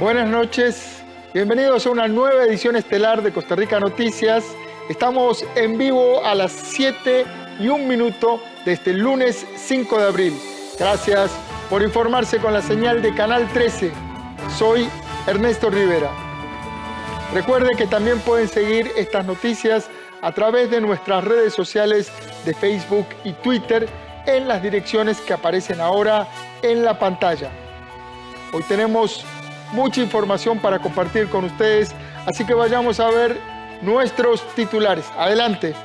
Buenas noches, bienvenidos a una nueva edición estelar de Costa Rica Noticias. Estamos en vivo a las 7:01 de este lunes 5 de abril. Gracias por informarse con la señal de Canal 13. Soy Ernesto Rivera. Recuerde que también pueden seguir estas noticias a través de nuestras redes sociales de Facebook y Twitter en las direcciones que aparecen ahora en la pantalla. Hoy tenemos mucha información para compartir con ustedes, así que vayamos a ver nuestros titulares. Adelante.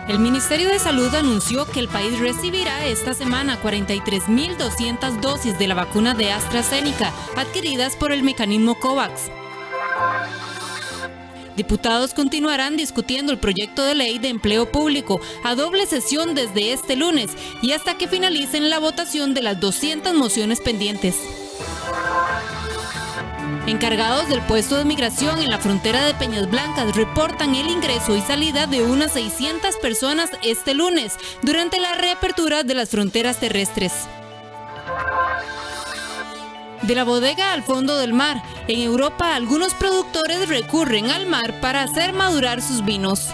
El Ministerio de Salud anunció que el país recibirá esta semana 43.200 dosis de la vacuna de AstraZeneca adquiridas por el mecanismo COVAX. Diputados continuarán discutiendo el proyecto de ley de empleo público a doble sesión desde este lunes y hasta que finalicen la votación de las 200 mociones pendientes. Encargados del puesto de migración en la frontera de Peñas Blancas reportan el ingreso y salida de unas 600 personas este lunes durante la reapertura de las fronteras terrestres. De la bodega al fondo del mar, en Europa algunos productores recurren al mar para hacer madurar sus vinos.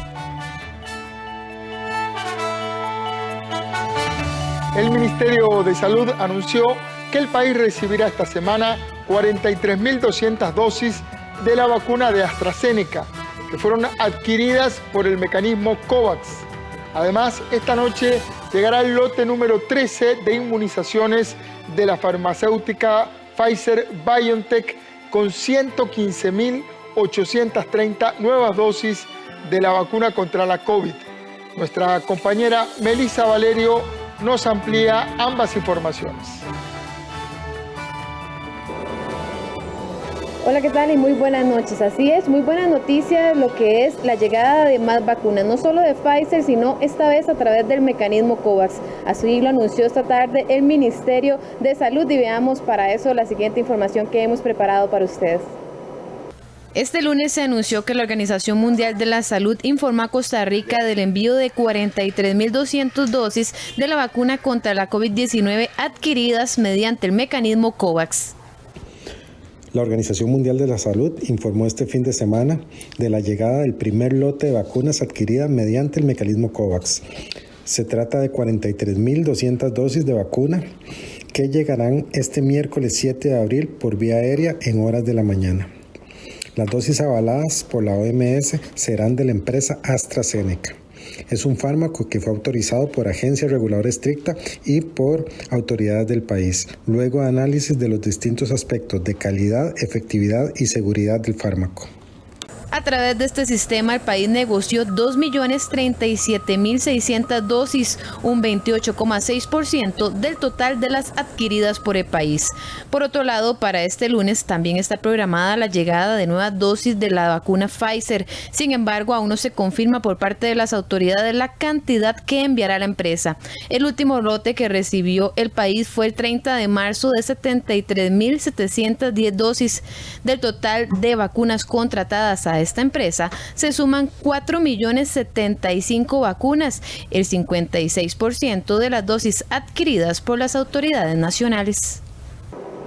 El Ministerio de Salud anunció que el país recibirá esta semana 43.200 dosis de la vacuna de AstraZeneca, que fueron adquiridas por el mecanismo COVAX. Además, esta noche llegará el lote número 13 de inmunizaciones de la farmacéutica Pfizer-BioNTech con 115.830 nuevas dosis de la vacuna contra la COVID. Nuestra compañera Melissa Valerio nos amplía ambas informaciones. Hola, ¿qué tal? Y muy buenas noches. Así es, muy buena noticia lo que es la llegada de más vacunas, no solo de Pfizer, sino esta vez a través del mecanismo COVAX. Así lo anunció esta tarde el Ministerio de Salud y veamos para eso la siguiente información que hemos preparado para ustedes. Este lunes se anunció que la Organización Mundial de la Salud informó a Costa Rica del envío de 43.200 dosis de la vacuna contra la COVID-19 adquiridas mediante el mecanismo COVAX. La Organización Mundial de la Salud informó este fin de semana de la llegada del primer lote de vacunas adquiridas mediante el mecanismo COVAX. Se trata de 43.200 dosis de vacuna que llegarán este miércoles 7 de abril por vía aérea en horas de la mañana. Las dosis avaladas por la OMS serán de la empresa AstraZeneca. Es un fármaco que fue autorizado por agencia reguladora estricta y por autoridades del país, luego de análisis de los distintos aspectos de calidad, efectividad y seguridad del fármaco. A través de este sistema, el país negoció 2.037.600 dosis, un 28,6% del total de las adquiridas por el país. Por otro lado, para este lunes también está programada la llegada de nuevas dosis de la vacuna Pfizer. Sin embargo, aún no se confirma por parte de las autoridades la cantidad que enviará la empresa. El último lote que recibió el país fue el 30 de marzo de 73.710 dosis. Del total de vacunas contratadas a esta empresa se suman 4.075.000 vacunas, el 56% de las dosis adquiridas por las autoridades nacionales.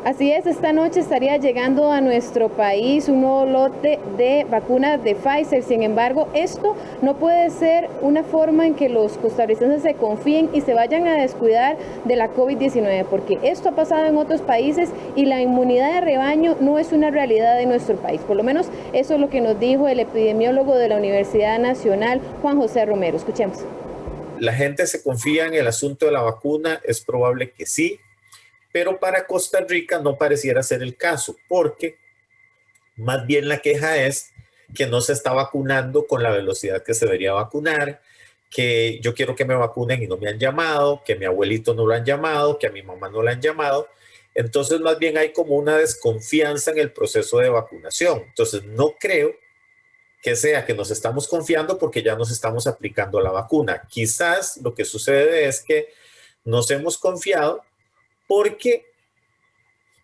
Así es, esta noche estaría llegando a nuestro país un nuevo lote de vacunas de Pfizer. Sin embargo, esto no puede ser una forma en que los costarricenses se confíen y se vayan a descuidar de la COVID-19, porque esto ha pasado en otros países y la inmunidad de rebaño no es una realidad de nuestro país. Por lo menos eso es lo que nos dijo el epidemiólogo de la Universidad Nacional, Juan José Romero. Escuchemos. ¿La gente se confía en el asunto de la vacuna? Es probable que sí. Pero para Costa Rica no pareciera ser el caso, porque más bien la queja es que no se está vacunando con la velocidad que se debería vacunar, que yo quiero que me vacunen y no me han llamado, que a mi abuelito no lo han llamado, que a mi mamá no lo han llamado. Entonces más bien hay como una desconfianza en el proceso de vacunación. Entonces no creo que sea que nos estamos confiando porque ya nos estamos aplicando la vacuna. Quizás lo que sucede es que nos hemos confiado porque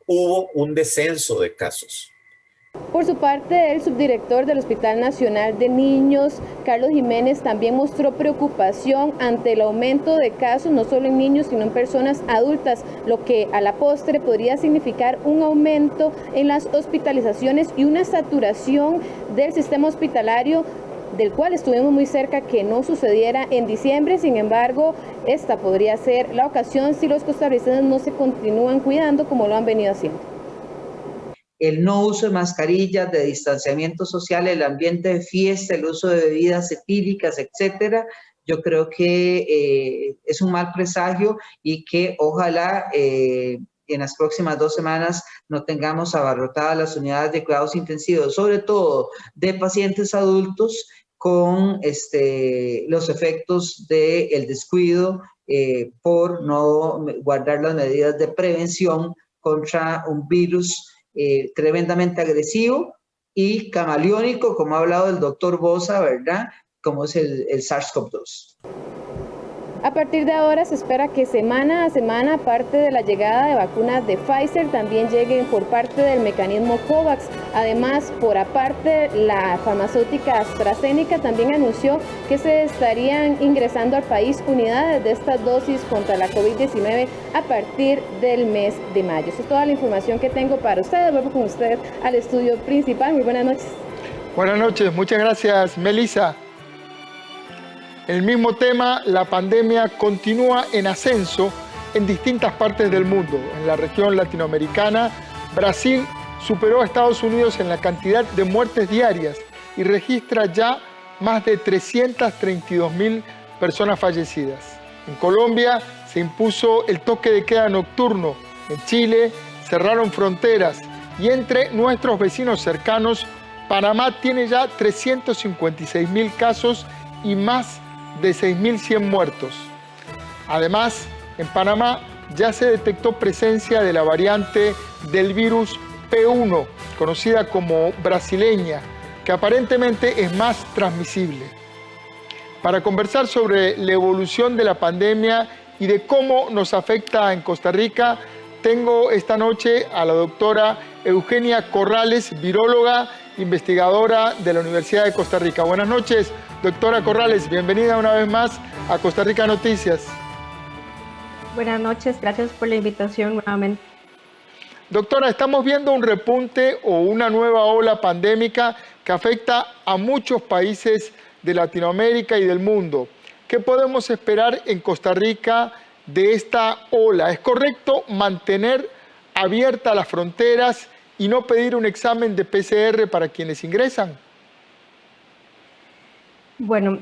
hubo un descenso de casos. Por su parte, el subdirector del Hospital Nacional de Niños, Carlos Jiménez, también mostró preocupación ante el aumento de casos, no solo en niños, sino en personas adultas, lo que a la postre podría significar un aumento en las hospitalizaciones y una saturación del sistema hospitalario, del cual estuvimos muy cerca que no sucediera en diciembre. Sin embargo, esta podría ser la ocasión si los costarricenses no se continúan cuidando como lo han venido haciendo. El no uso de mascarillas, de distanciamiento social, el ambiente de fiesta, el uso de bebidas etílicas, etcétera, yo creo que es un mal presagio y que ojalá en las próximas 2 semanas no tengamos abarrotadas las unidades de cuidados intensivos, sobre todo de pacientes adultos con los efectos del descuido por no guardar las medidas de prevención contra un virus tremendamente agresivo y camaleónico, como ha hablado el doctor Bosa, ¿verdad? Como es el SARS-CoV-2. A partir de ahora se espera que semana a semana, aparte de la llegada de vacunas de Pfizer, también lleguen por parte del mecanismo COVAX. Además, por aparte, la farmacéutica AstraZeneca también anunció que se estarían ingresando al país unidades de estas dosis contra la COVID-19 a partir del mes de mayo. Esa es toda la información que tengo para ustedes. Vuelvo con ustedes al estudio principal. Muy buenas noches. Buenas noches, muchas gracias, Melissa. El mismo tema, la pandemia continúa en ascenso en distintas partes del mundo. En la región latinoamericana, Brasil superó a Estados Unidos en la cantidad de muertes diarias y registra ya más de 332.000 personas fallecidas. En Colombia se impuso el toque de queda nocturno. En Chile cerraron fronteras y entre nuestros vecinos cercanos, Panamá tiene ya 356.000 casos y más de 6.100 muertos. Además, en Panamá ya se detectó presencia de la variante del virus P1, conocida como brasileña, que aparentemente es más transmisible. Para conversar sobre la evolución de la pandemia y de cómo nos afecta en Costa Rica, tengo esta noche a la doctora Eugenia Corrales, viróloga, investigadora de la Universidad de Costa Rica. Buenas noches, doctora Corrales, bienvenida una vez más a Costa Rica Noticias. Buenas noches, gracias por la invitación nuevamente. Doctora, estamos viendo un repunte o una nueva ola pandémica que afecta a muchos países de Latinoamérica y del mundo. ¿Qué podemos esperar en Costa Rica de esta ola? ¿Es correcto mantener abiertas las fronteras y no pedir un examen de PCR para quienes ingresan? Bueno,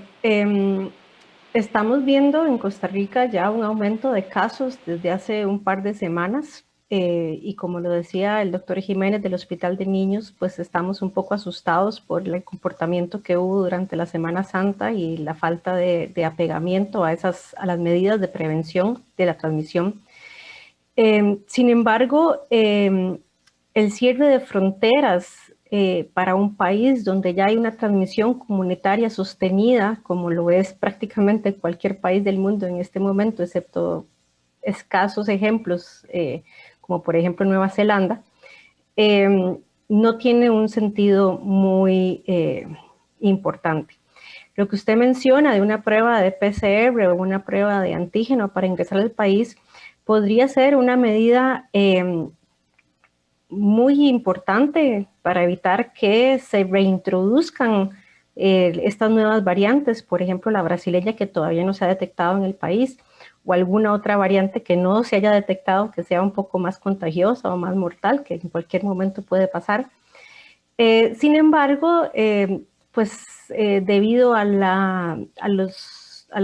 estamos viendo en Costa Rica ya un aumento de casos desde hace un par de semanas y como lo decía el doctor Jiménez del Hospital de Niños, pues estamos un poco asustados por el comportamiento que hubo durante la Semana Santa y la falta de apegamiento a las medidas de prevención de la transmisión. Sin embargo, el cierre de fronteras para un país donde ya hay una transmisión comunitaria sostenida, como lo es prácticamente cualquier país del mundo en este momento, excepto escasos ejemplos, como por ejemplo Nueva Zelanda, no tiene un sentido muy importante. Lo que usted menciona de una prueba de PCR o una prueba de antígeno para ingresar al país podría ser una medida muy importante para evitar que se reintroduzcan estas nuevas variantes, por ejemplo la brasileña que todavía no se ha detectado en el país o alguna otra variante que no se haya detectado que sea un poco más contagiosa o más mortal, que en cualquier momento puede pasar. Sin embargo, debido a la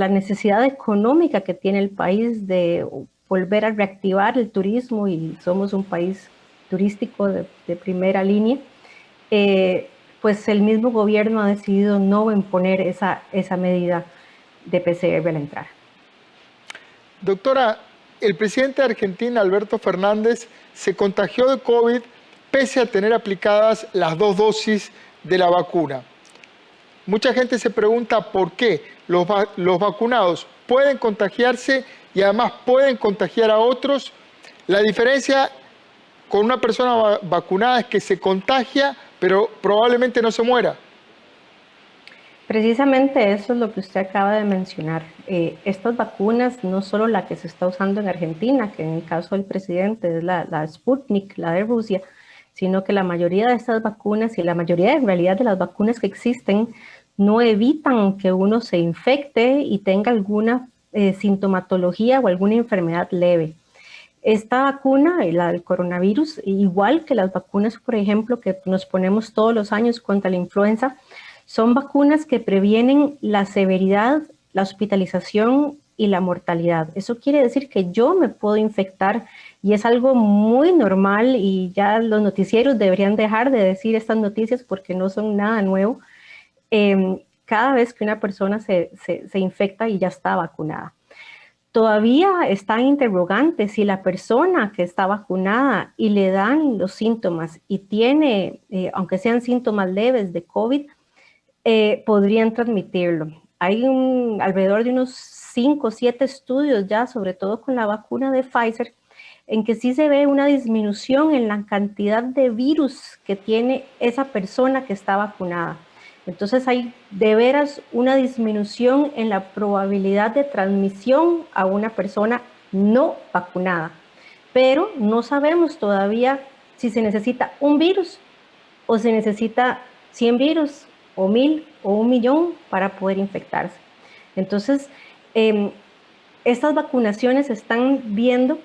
necesidad económica que tiene el país de volver a reactivar el turismo, y somos un país turístico de primera línea, pues el mismo gobierno ha decidido no imponer esa medida de PCR al entrar. Doctora, el presidente de Argentina, Alberto Fernández, se contagió de COVID pese a tener aplicadas las 2 dosis de la vacuna. Mucha gente se pregunta por qué los vacunados pueden contagiarse y además pueden contagiar a otros. La diferencia con una persona vacunada es que se contagia pero probablemente no se muera. Precisamente eso es lo que usted acaba de mencionar. Estas vacunas, no solo la que se está usando en Argentina, que en el caso del presidente es la Sputnik, la de Rusia, sino que la mayoría de estas vacunas y la mayoría en realidad de las vacunas que existen no evitan que uno se infecte y tenga alguna sintomatología o alguna enfermedad leve. Esta vacuna, la del coronavirus, igual que las vacunas, por ejemplo, que nos ponemos todos los años contra la influenza, son vacunas que previenen la severidad, la hospitalización y la mortalidad. Eso quiere decir que yo me puedo infectar y es algo muy normal y ya los noticieros deberían dejar de decir estas noticias porque no son nada nuevo. Cada vez que una persona se infecta y ya está vacunada. Todavía está interrogante si la persona que está vacunada y le dan los síntomas y tiene, aunque sean síntomas leves de COVID, podrían transmitirlo. Hay alrededor de unos 5 o 7 estudios ya, sobre todo con la vacuna de Pfizer, en que sí se ve una disminución en la cantidad de virus que tiene esa persona que está vacunada. Entonces hay de veras una disminución en la probabilidad de transmisión a una persona no vacunada. Pero no sabemos todavía si se necesita un virus o se necesita 100 virus o 1000 o 1.000.000 para poder infectarse. Entonces, estas vacunaciones se están viendo,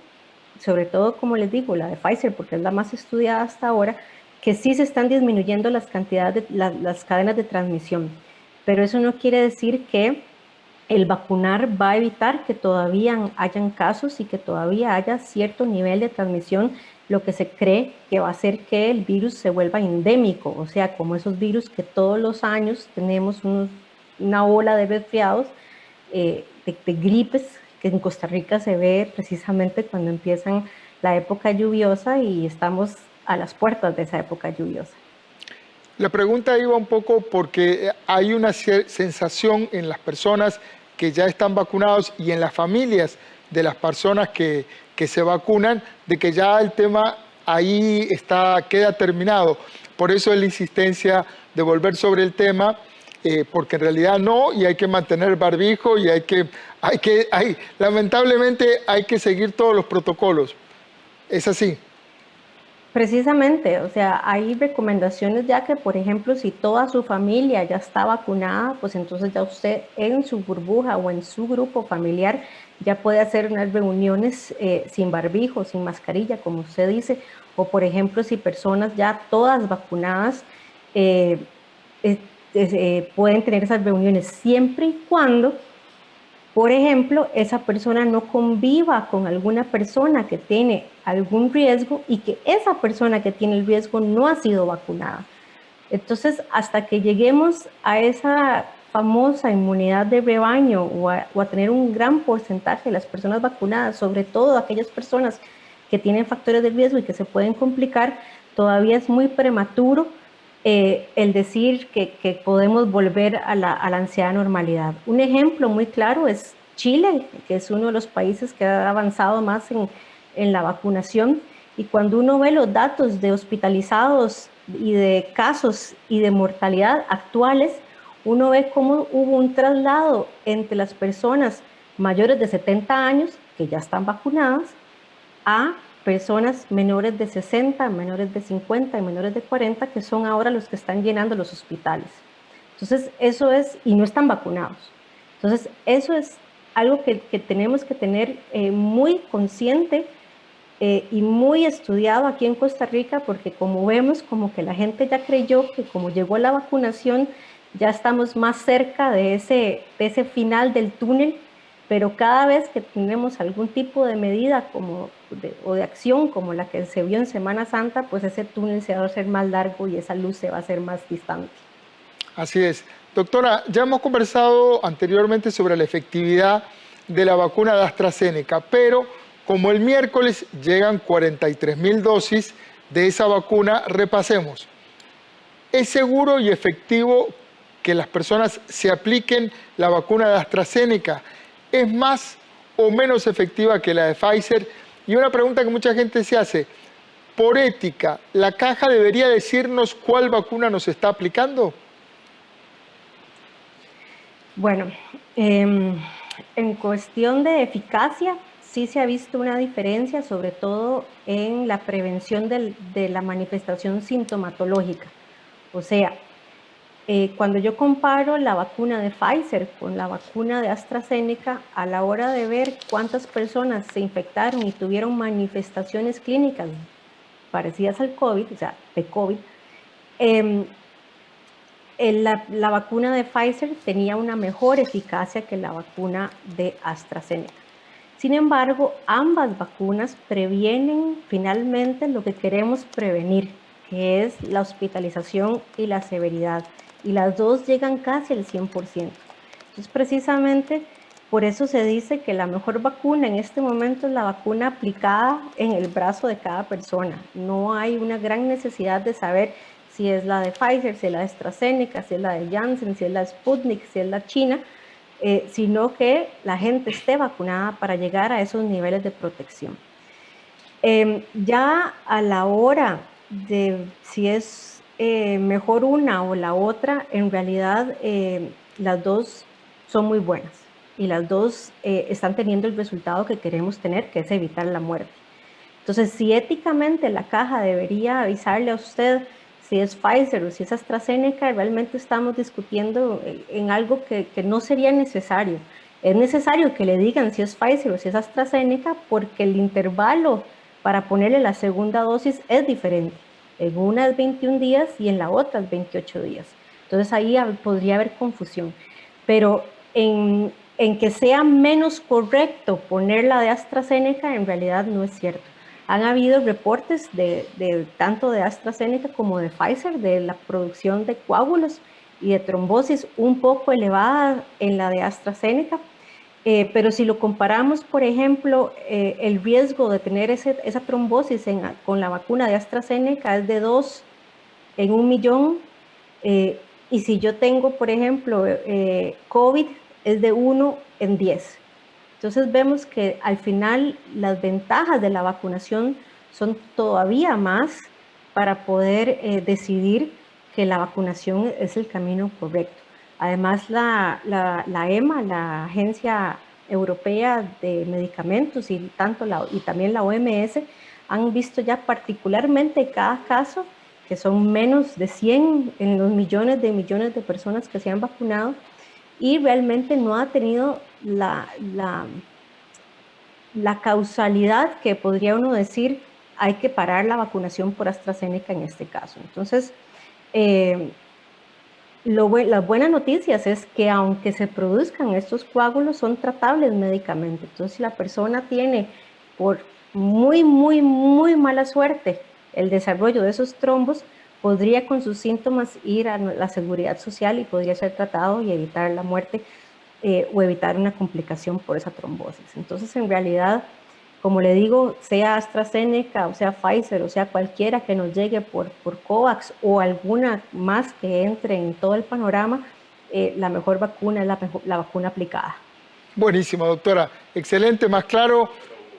sobre todo, como les digo, la de Pfizer, porque es la más estudiada hasta ahora, que sí se están disminuyendo las cantidades de las cadenas de transmisión. Pero eso no quiere decir que el vacunar va a evitar que todavía hayan casos y que todavía haya cierto nivel de transmisión, lo que se cree que va a hacer que el virus se vuelva endémico, o sea, como esos virus que todos los años tenemos una ola de resfriados, de gripes, que en Costa Rica se ve precisamente cuando empiezan la época lluviosa y estamos a las puertas de esa época lluviosa. La pregunta iba un poco porque hay una sensación en las personas que ya están vacunados y en las familias de las personas que se vacunan, de que ya el tema ahí queda terminado. Por eso es la insistencia de volver sobre el tema, porque en realidad no, y hay que mantener barbijo y lamentablemente hay que seguir todos los protocolos. ¿Es así? Precisamente, o sea, hay recomendaciones ya que, por ejemplo, si toda su familia ya está vacunada, pues entonces ya usted en su burbuja o en su grupo familiar ya puede hacer unas reuniones sin barbijo, sin mascarilla, como usted dice, o por ejemplo, si personas ya todas vacunadas pueden tener esas reuniones siempre y cuando, por ejemplo, esa persona no conviva con alguna persona que tiene algún riesgo y que esa persona que tiene el riesgo no ha sido vacunada. Entonces, hasta que lleguemos a esa famosa inmunidad de rebaño o a tener un gran porcentaje de las personas vacunadas, sobre todo aquellas personas que tienen factores de riesgo y que se pueden complicar, todavía es muy prematuro el decir que podemos volver a la ansiada normalidad. Un ejemplo muy claro es Chile, que es uno de los países que ha avanzado más en la vacunación, y cuando uno ve los datos de hospitalizados y de casos y de mortalidad actuales, uno ve cómo hubo un traslado entre las personas mayores de 70 años, que ya están vacunadas, a personas menores de 60, menores de 50 y menores de 40, que son ahora los que están llenando los hospitales. Entonces, eso es, y no están vacunados. Entonces, eso es algo que tenemos que tener muy consciente y muy estudiado aquí en Costa Rica, porque como vemos, como que la gente ya creyó que como llegó la vacunación, ya estamos más cerca de ese final del túnel, pero cada vez que tenemos algún tipo de medida o de acción como la que se vio en Semana Santa, pues ese túnel se va a hacer más largo y esa luz se va a hacer más distante. Así es. Doctora, ya hemos conversado anteriormente sobre la efectividad de la vacuna de AstraZeneca, pero como el miércoles llegan 43.000 dosis de esa vacuna, repasemos. ¿Es seguro y efectivo que las personas se apliquen la vacuna de AstraZeneca? ¿Es más o menos efectiva que la de Pfizer? Y una pregunta que mucha gente se hace, por ética, ¿la caja debería decirnos cuál vacuna nos está aplicando? Bueno, en cuestión de eficacia, sí se ha visto una diferencia, sobre todo en la prevención de la manifestación sintomatológica. O sea, cuando yo comparo la vacuna de Pfizer con la vacuna de AstraZeneca, a la hora de ver cuántas personas se infectaron y tuvieron manifestaciones clínicas parecidas al COVID, o sea, de COVID, la vacuna de Pfizer tenía una mejor eficacia que la vacuna de AstraZeneca. Sin embargo, ambas vacunas previenen finalmente lo que queremos prevenir, que es la hospitalización y la severidad. Y las dos llegan casi al 100%. Entonces, precisamente por eso se dice que la mejor vacuna en este momento es la vacuna aplicada en el brazo de cada persona. No hay una gran necesidad de saber si es la de Pfizer, si es la de AstraZeneca, si es la de Janssen, si es la Sputnik, si es la China, sino que la gente esté vacunada para llegar a esos niveles de protección. Ya a la hora de si es mejor una o la otra, en realidad las dos son muy buenas y las dos están teniendo el resultado que queremos tener, que es evitar la muerte. Entonces, si éticamente la caja debería avisarle a usted si es Pfizer o si es AstraZeneca, realmente estamos discutiendo en algo que no sería necesario. Es necesario que le digan si es Pfizer o si es AstraZeneca porque el intervalo para ponerle la segunda dosis es diferente. En una es 21 días y en la otra es 28 días. Entonces ahí podría haber confusión. Pero en que sea menos correcto poner la de AstraZeneca, en realidad no es cierto. Han habido reportes tanto de AstraZeneca como de Pfizer de la producción de coágulos y de trombosis un poco elevada en la de AstraZeneca, pero si lo comparamos, por ejemplo, el riesgo de tener esa trombosis con la vacuna de AstraZeneca es de 2 en 1 millón, y si yo tengo, por ejemplo, COVID, es de 1 en 10. Entonces vemos que al final las ventajas de la vacunación son todavía más para poder decidir que la vacunación es el camino correcto. Además, la EMA, la Agencia Europea de Medicamentos y también la OMS han visto ya particularmente cada caso, que son menos de 100 en los millones de personas que se han vacunado, y realmente no ha tenido la causalidad que podría uno decir hay que parar la vacunación por AstraZeneca en este caso. Entonces, las buenas noticias es que aunque se produzcan estos coágulos, son tratables médicamente. Entonces, si la persona tiene por muy mala suerte el desarrollo de esos trombos, podría con sus síntomas ir a la seguridad social y podría ser tratado y evitar la muerte o evitar una complicación por esa trombosis. Entonces, en realidad, como le digo, sea AstraZeneca, o sea Pfizer, o sea cualquiera que nos llegue por COVAX o alguna más que entre en todo el panorama, la mejor vacuna es la vacuna aplicada. Buenísimo, doctora. Excelente, más claro,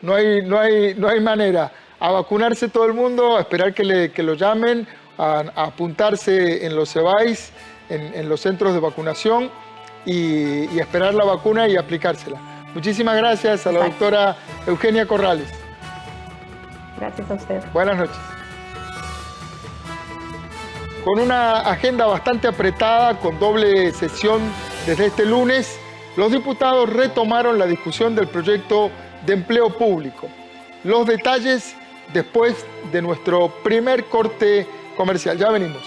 no hay manera. A vacunarse todo el mundo, a esperar que lo llamen, a apuntarse en los CEBAIS, en los centros de vacunación y esperar la vacuna y aplicársela. Muchísimas gracias a la doctora Eugenia Corrales. Gracias a usted. Buenas noches. Con una agenda bastante apretada, con doble sesión desde este lunes, los diputados retomaron la discusión del proyecto de empleo público. Los detalles después de nuestro primer corte comercial. Ya venimos.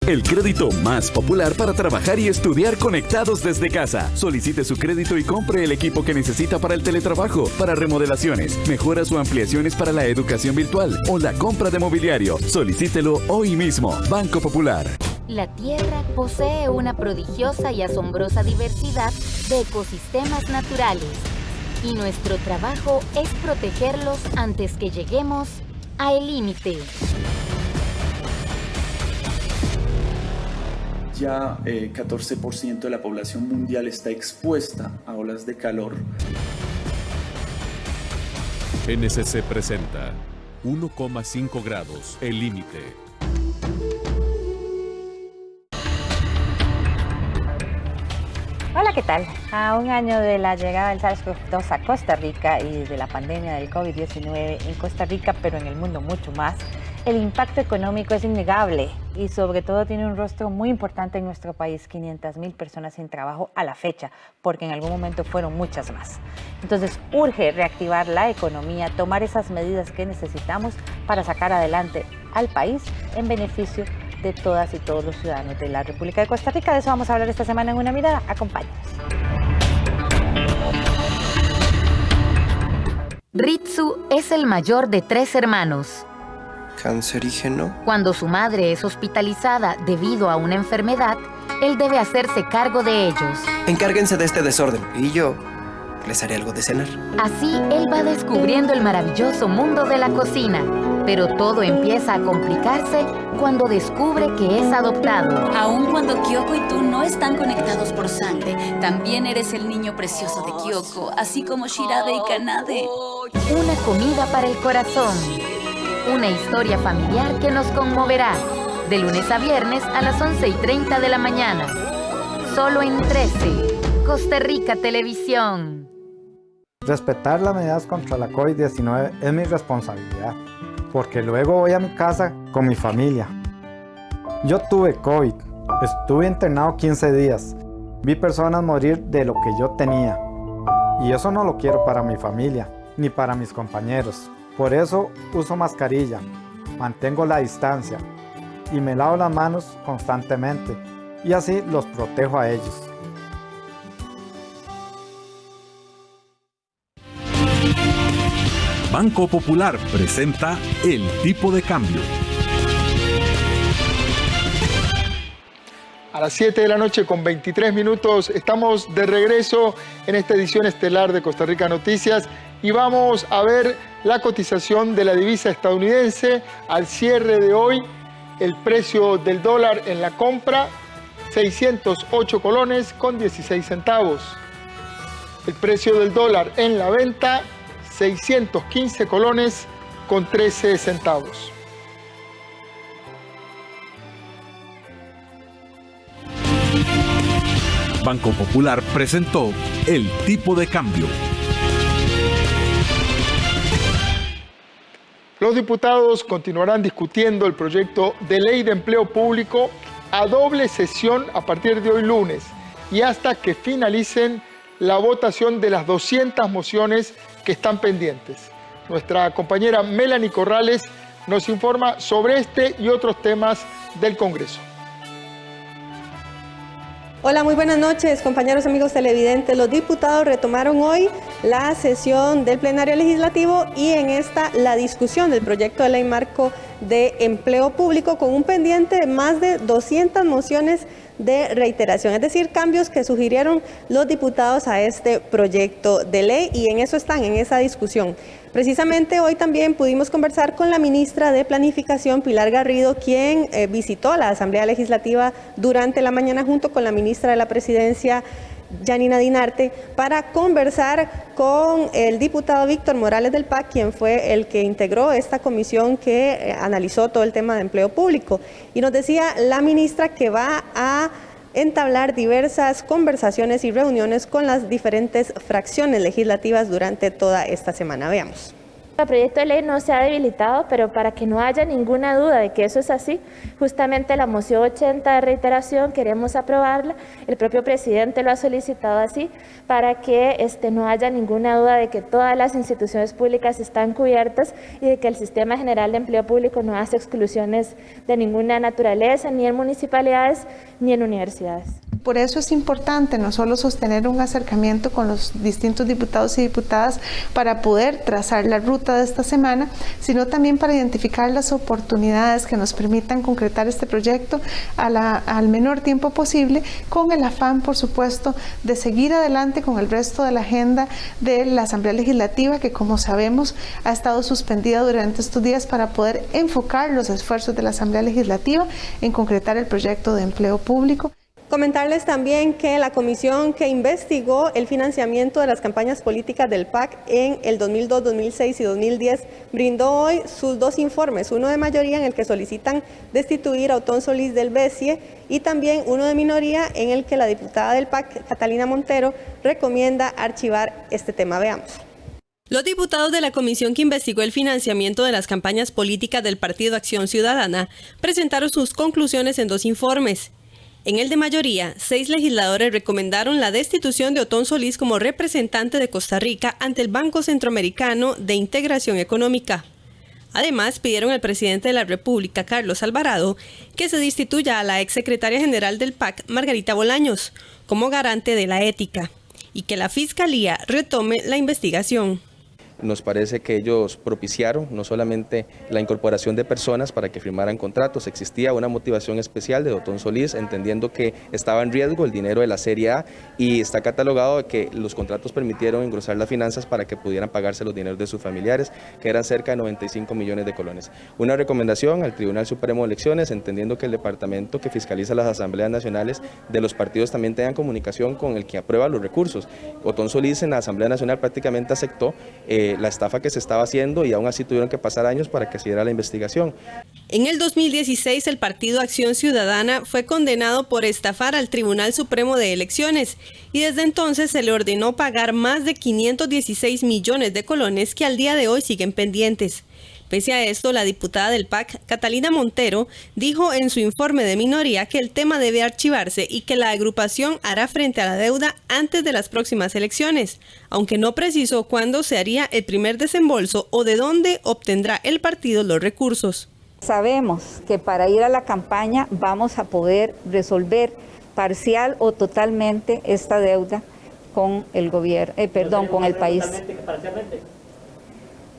El crédito más popular para trabajar y estudiar conectados desde casa. Solicite su crédito y compre el equipo que necesita para el teletrabajo, para remodelaciones, mejoras o ampliaciones para la educación virtual o la compra de mobiliario. Solicítelo hoy mismo. Banco Popular. La Tierra posee una prodigiosa y asombrosa diversidad de ecosistemas naturales. Y nuestro trabajo es protegerlos antes que lleguemos a El Límite. Ya 14% de la población mundial está expuesta a olas de calor. NSC presenta 1,5 grados, El Límite. Hola, ¿qué tal? A un año de la llegada del SARS-CoV-2 a Costa Rica y de la pandemia del COVID-19 en Costa Rica, pero en el mundo mucho más, el impacto económico es innegable y sobre todo tiene un rostro muy importante en nuestro país, 500,000 personas sin trabajo a la fecha, porque en algún momento fueron muchas más. Entonces urge reactivar la economía, tomar esas medidas que necesitamos para sacar adelante al país en beneficio de todas y todos los ciudadanos de la República de Costa Rica. De eso vamos a hablar esta semana en Una Mirada. Acompáñanos. Ritsu es el mayor de 3 hermanos. Cancerígeno. Cuando su madre es hospitalizada debido a una enfermedad, él debe hacerse cargo de ellos. Encárguense de este desorden y yo les haré algo de cenar. Así, él va descubriendo el maravilloso mundo de la cocina, pero todo empieza a complicarse cuando descubre que es adoptado. Aun cuando Kyoko y tú no están conectados por sangre, también eres el niño precioso de Kyoko, así como Shirabe y Kanade. Una comida para el corazón. Una historia familiar que nos conmoverá. De lunes a viernes a las 11:30 de la mañana. Solo en 13. Costa Rica Televisión. Respetar las medidas contra la COVID-19 es mi responsabilidad, porque luego voy a mi casa con mi familia. Yo tuve COVID, estuve internado 15 días, vi personas morir de lo que yo tenía, y eso no lo quiero para mi familia, ni para mis compañeros. Por eso uso mascarilla, mantengo la distancia, y me lavo las manos constantemente, y así los protejo a ellos. Banco Popular presenta El Tipo de Cambio. A las 7 de la noche con 23 minutos estamos de regreso en esta edición estelar de Costa Rica Noticias y vamos a ver la cotización de la divisa estadounidense. Al cierre de hoy, el precio del dólar en la compra, 608 colones con 16 centavos. El precio del dólar en la venta, 615 colones con 13 centavos. Banco Popular presentó El Tipo de Cambio. Los diputados continuarán discutiendo el proyecto de ley de empleo público a doble sesión a partir de hoy lunes y hasta que finalicen la votación de las 200 mociones que están pendientes. Nuestra compañera Melanie Corrales nos informa sobre este y otros temas del Congreso. Hola, muy buenas noches, compañeros, amigos televidentes. Los diputados retomaron hoy la sesión del plenario legislativo y en esta la discusión del proyecto de ley marco de empleo público con un pendiente de más de 200 mociones de reiteración, es decir, cambios que sugirieron los diputados a este proyecto de ley y en eso están, en esa discusión. Precisamente hoy también pudimos conversar con la ministra de Planificación, Pilar Garrido, quien visitó la Asamblea Legislativa durante la mañana junto con la ministra de la Presidencia, Yanina Dinarte, para conversar con el diputado Víctor Morales del PAC, quien fue el que integró esta comisión que analizó todo el tema de empleo público. Y nos decía la ministra que va a entablar diversas conversaciones y reuniones con las diferentes fracciones legislativas durante toda esta semana. Veamos. El proyecto de ley no se ha debilitado, pero para que no haya ninguna duda de que eso es así, justamente la moción 80 de reiteración queremos aprobarla, el propio presidente lo ha solicitado así, para que no haya ninguna duda de que todas las instituciones públicas están cubiertas y de que el Sistema General de Empleo Público no hace exclusiones de ninguna naturaleza, ni en municipalidades ni en universidades. por eso es importante no solo sostener un acercamiento con los distintos diputados y diputadas para poder trazar la ruta de esta semana, sino también para identificar las oportunidades que nos permitan concretar este proyecto al menor tiempo posible, con el afán, por supuesto, de seguir adelante con el resto de la agenda de la Asamblea Legislativa, que como sabemos ha estado suspendida durante estos días, para poder enfocar los esfuerzos de la Asamblea Legislativa en concretar el proyecto de empleo público. Comentarles también que la comisión que investigó el financiamiento de las campañas políticas del PAC en el 2002, 2006 y 2010 brindó hoy sus 2 informes, uno de mayoría en el que solicitan destituir a Otón Solís del BESIE y también uno de minoría en el que la diputada del PAC, Catalina Montero, recomienda archivar este tema. Veamos. Los diputados de la comisión que investigó el financiamiento de las campañas políticas del Partido Acción Ciudadana presentaron sus conclusiones en 2 informes. En el de mayoría, 6 legisladores recomendaron la destitución de Otón Solís como representante de Costa Rica ante el Banco Centroamericano de Integración Económica. Además, pidieron al presidente de la República, Carlos Alvarado, que se destituya a la exsecretaria general del PAC, Margarita Bolaños, como garante de la ética, y que la Fiscalía retome la investigación. Nos parece que ellos propiciaron no solamente la incorporación de personas para que firmaran contratos, existía una motivación especial de Otón Solís, entendiendo que estaba en riesgo el dinero de la Serie A, y está catalogado de que los contratos permitieron engrosar las finanzas para que pudieran pagarse los dineros de sus familiares, que eran cerca de 95 millones de colones. Una recomendación al Tribunal Supremo de Elecciones, entendiendo que el departamento que fiscaliza las asambleas nacionales de los partidos también tengan comunicación con el que aprueba los recursos. Otón Solís en la Asamblea Nacional prácticamente aceptó la estafa que se estaba haciendo, y aún así tuvieron que pasar años para que se diera la investigación. En el 2016, el Partido Acción Ciudadana fue condenado por estafar al Tribunal Supremo de Elecciones, y desde entonces se le ordenó pagar más de 516 millones de colones que al día de hoy siguen pendientes. Pese a esto, la diputada del PAC, Catalina Montero, dijo en su informe de minoría que el tema debe archivarse y que la agrupación hará frente a la deuda antes de las próximas elecciones, aunque no precisó cuándo se haría el primer desembolso o de dónde obtendrá el partido los recursos. Sabemos que para ir a la campaña vamos a poder resolver parcial o totalmente esta deuda con el gobierno, con el país.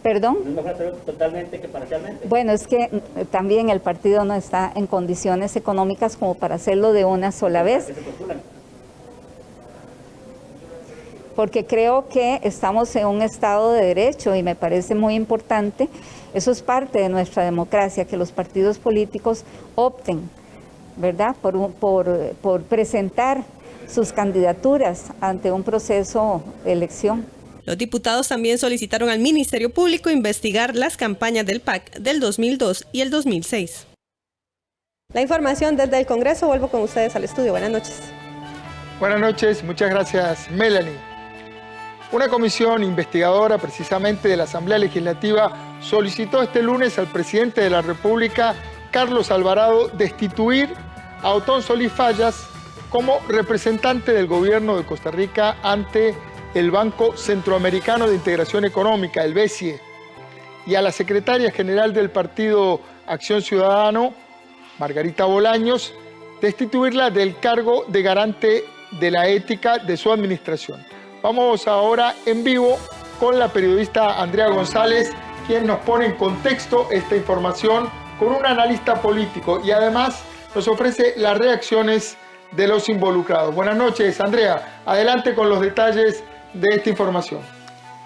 ¿Perdón? ¿No es mejor hacerlo totalmente que parcialmente? Bueno, es que también el partido no está en condiciones económicas como para hacerlo de una sola vez. ¿Por qué se postulan? Porque creo que estamos en un Estado de Derecho y me parece muy importante, eso es parte de nuestra democracia, que los partidos políticos opten, ¿verdad?, por presentar sus candidaturas ante un proceso de elección. Los diputados también solicitaron al Ministerio Público investigar las campañas del PAC del 2002 y el 2006. La información desde el Congreso. Vuelvo con ustedes al estudio. Buenas noches. Buenas noches, muchas gracias, Melanie. Una comisión investigadora precisamente de la Asamblea Legislativa solicitó este lunes al presidente de la República, Carlos Alvarado, destituir a Otón Solís Fallas como representante del gobierno de Costa Rica ante el Banco Centroamericano de Integración Económica, el BESIE, y a la secretaria general del Partido Acción Ciudadano, Margarita Bolaños, destituirla del cargo de garante de la ética de su administración. Vamos ahora en vivo con la periodista Andrea González, quien nos pone en contexto esta información con un analista político y además nos ofrece las reacciones de los involucrados. Buenas noches, Andrea. Adelante con los detalles de esta información.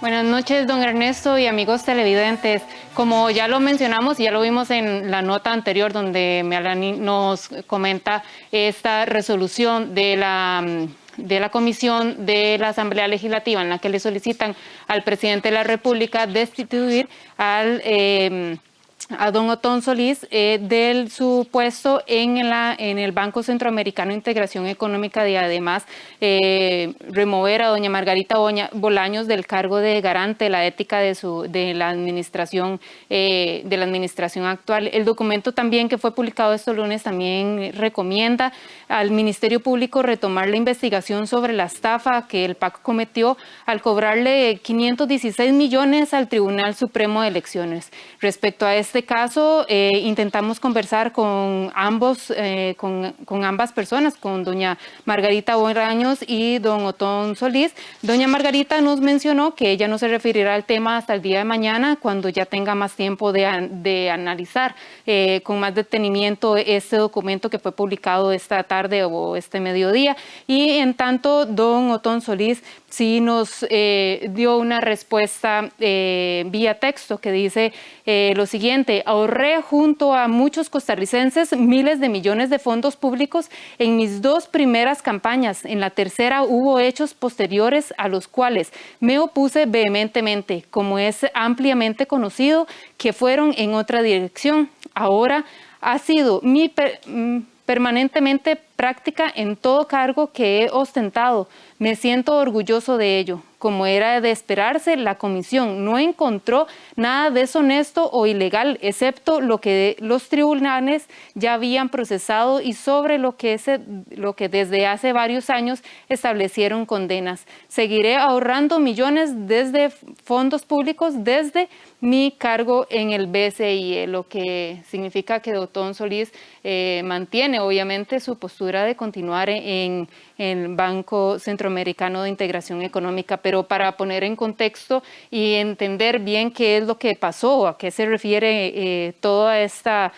Buenas noches, don Ernesto y amigos televidentes. Como ya lo mencionamos y ya lo vimos en la nota anterior donde Melanie nos comenta esta resolución de la Comisión de la Asamblea Legislativa en la que le solicitan al presidente de la República destituir a don Otón Solís de su puesto en el Banco Centroamericano de Integración Económica, y además remover a doña Margarita Bolaños del cargo de garante de la ética de la administración actual. El documento también que fue publicado este lunes también recomienda al Ministerio Público retomar la investigación sobre la estafa que el PAC cometió al cobrarle 516 millones al Tribunal Supremo de Elecciones. Respecto a esta este caso intentamos conversar con ambas personas, con doña Margarita Bolaños y don Otón Solís. Doña Margarita nos mencionó que ella no se referirá al tema hasta el día de mañana, cuando ya tenga más tiempo de analizar con más detenimiento este documento que fue publicado esta tarde o este mediodía. Y en tanto, don Otón Solís sí nos dio una respuesta vía texto que dice lo siguiente: ahorré junto a muchos costarricenses miles de millones de fondos públicos en mis 2 primeras campañas. En la tercera hubo hechos posteriores a los cuales me opuse vehementemente, como es ampliamente conocido, que fueron en otra dirección. Ahora ha sido mi permanentemente práctica en todo cargo que he ostentado. Me siento orgulloso de ello. Como era de esperarse, la comisión no encontró nada deshonesto o ilegal, excepto lo que los tribunales ya habían procesado y sobre lo que desde hace varios años establecieron condenas. Seguiré ahorrando millones desde fondos públicos desde mi cargo en el BCIE, lo que significa que Otón Solís mantiene obviamente su postura de continuar en el Banco Centroamericano de Integración Económica. Pero para poner en contexto y entender bien qué es lo que pasó, a qué se refiere toda esta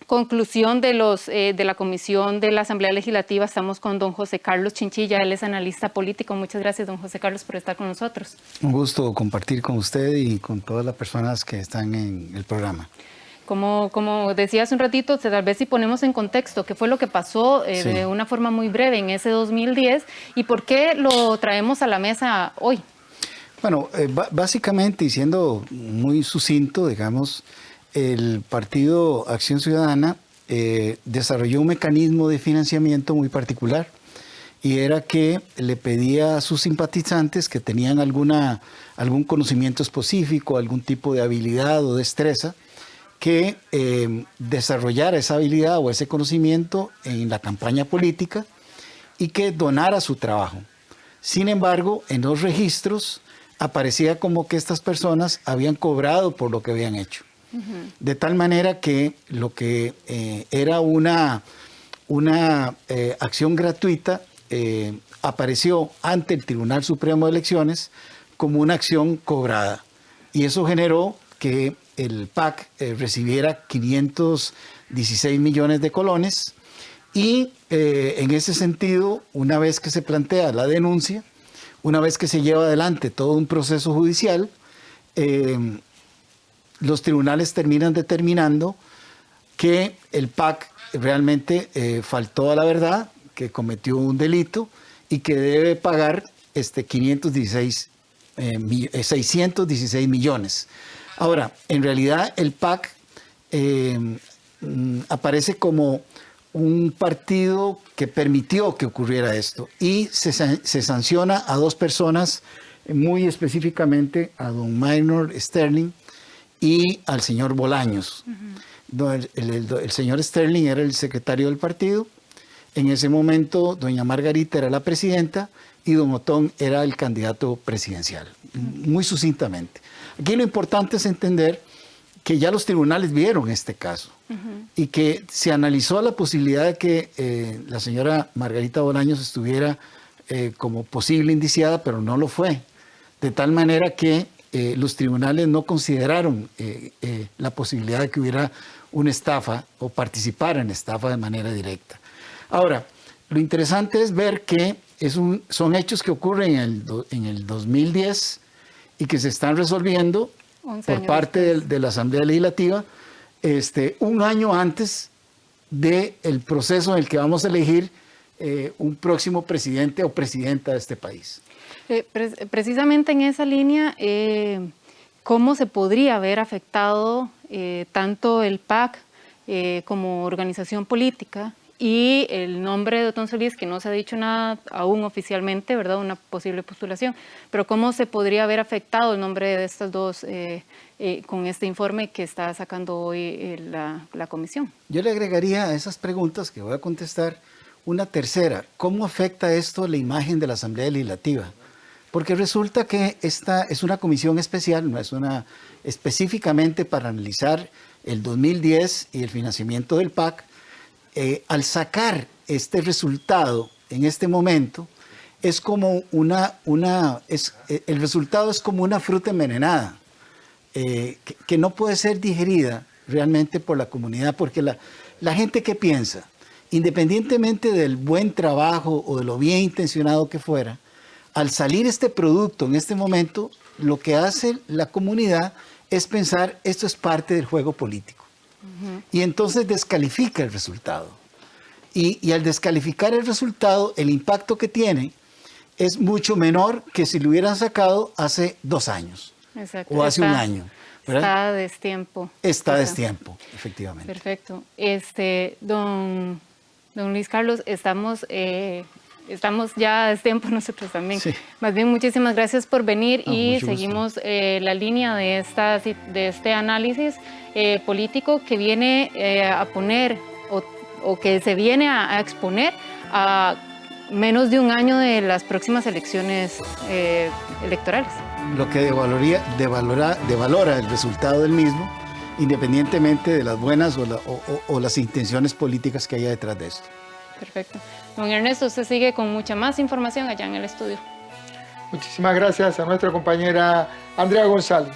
conclusión de la Comisión de la Asamblea Legislativa, estamos con don José Carlos Chinchilla. Él es analista político. Muchas gracias, don José Carlos, por estar con nosotros. Un gusto compartir con usted y con todas las personas que están en el programa. Como decía hace un ratito, tal vez si ponemos en contexto qué fue lo que pasó de una forma muy breve en ese 2010 y por qué lo traemos a la mesa hoy. Bueno, básicamente, y siendo muy sucinto, digamos, el Partido Acción Ciudadana desarrolló un mecanismo de financiamiento muy particular, y era que le pedía a sus simpatizantes que tenían algún conocimiento específico, algún tipo de habilidad o destreza, que desarrollara esa habilidad o ese conocimiento en la campaña política y que donara su trabajo. Sin embargo, en los registros aparecía como que estas personas habían cobrado por lo que habían hecho. De tal manera que lo que era una acción gratuita apareció ante el Tribunal Supremo de Elecciones como una acción cobrada. Y eso generó que el PAC recibiera 516 millones de colones y en ese sentido, una vez que se plantea la denuncia, una vez que se lleva adelante todo un proceso judicial, los tribunales terminan determinando que el PAC realmente faltó a la verdad, que cometió un delito y que debe pagar 616 millones. Ahora, en realidad el PAC aparece como un partido que permitió que ocurriera esto y se sanciona a 2 personas, muy específicamente a don Maynard Sterling y al señor Bolaños. El señor Sterling era el secretario del partido. En ese momento, doña Margarita era la presidenta y don Otón era el candidato presidencial. Muy sucintamente. Aquí lo importante es entender que ya los tribunales vieron este caso y que se analizó la posibilidad de que la señora Margarita Bolaños estuviera como posible indiciada, pero no lo fue. De tal manera que los tribunales no consideraron la posibilidad de que hubiera una estafa o participara en estafa de manera directa. Ahora, lo interesante es ver que son hechos que ocurren en el 2010 y que se están resolviendo por parte de la Asamblea Legislativa un año antes del proceso en el que vamos a elegir un próximo presidente o presidenta de este país. Precisamente en esa línea, ¿cómo se podría haber afectado tanto el PAC como organización política y el nombre de Otón Solís, que no se ha dicho nada aún oficialmente, ¿verdad? Una posible postulación, pero cómo se podría haber afectado el nombre de estas dos con este informe que está sacando hoy la comisión? Yo le agregaría a esas preguntas que voy a contestar una tercera. ¿Cómo afecta esto la imagen de la Asamblea Legislativa? Porque resulta que esta es una comisión especial, no es una específicamente para analizar el 2010 y el financiamiento del PAC. Al sacar este resultado en este momento, es como el resultado es como una fruta envenenada, que no puede ser digerida realmente por la comunidad, porque la gente que piensa, independientemente del buen trabajo o de lo bien intencionado que fuera, al salir este producto en este momento, lo que hace la comunidad es pensar, esto es parte del juego político. Y entonces descalifica el resultado. Y al descalificar el resultado, el impacto que tiene es mucho menor que si lo hubieran sacado hace 2 años. Exacto. O hace un año. ¿verdad? Está a destiempo. Está a destiempo, efectivamente. Perfecto. Don Luis Carlos, estamos ya a destiempo nosotros también. Sí. Más bien, muchísimas gracias por venir y seguimos la línea de este análisis político que viene a poner o que se viene a exponer a menos de un año de las próximas elecciones electorales. Lo que devalora el resultado del mismo, independientemente de las buenas o las intenciones políticas que haya detrás de esto. Perfecto. Don Ernesto, usted sigue con mucha más información allá en el estudio. Muchísimas gracias a nuestra compañera Andrea González.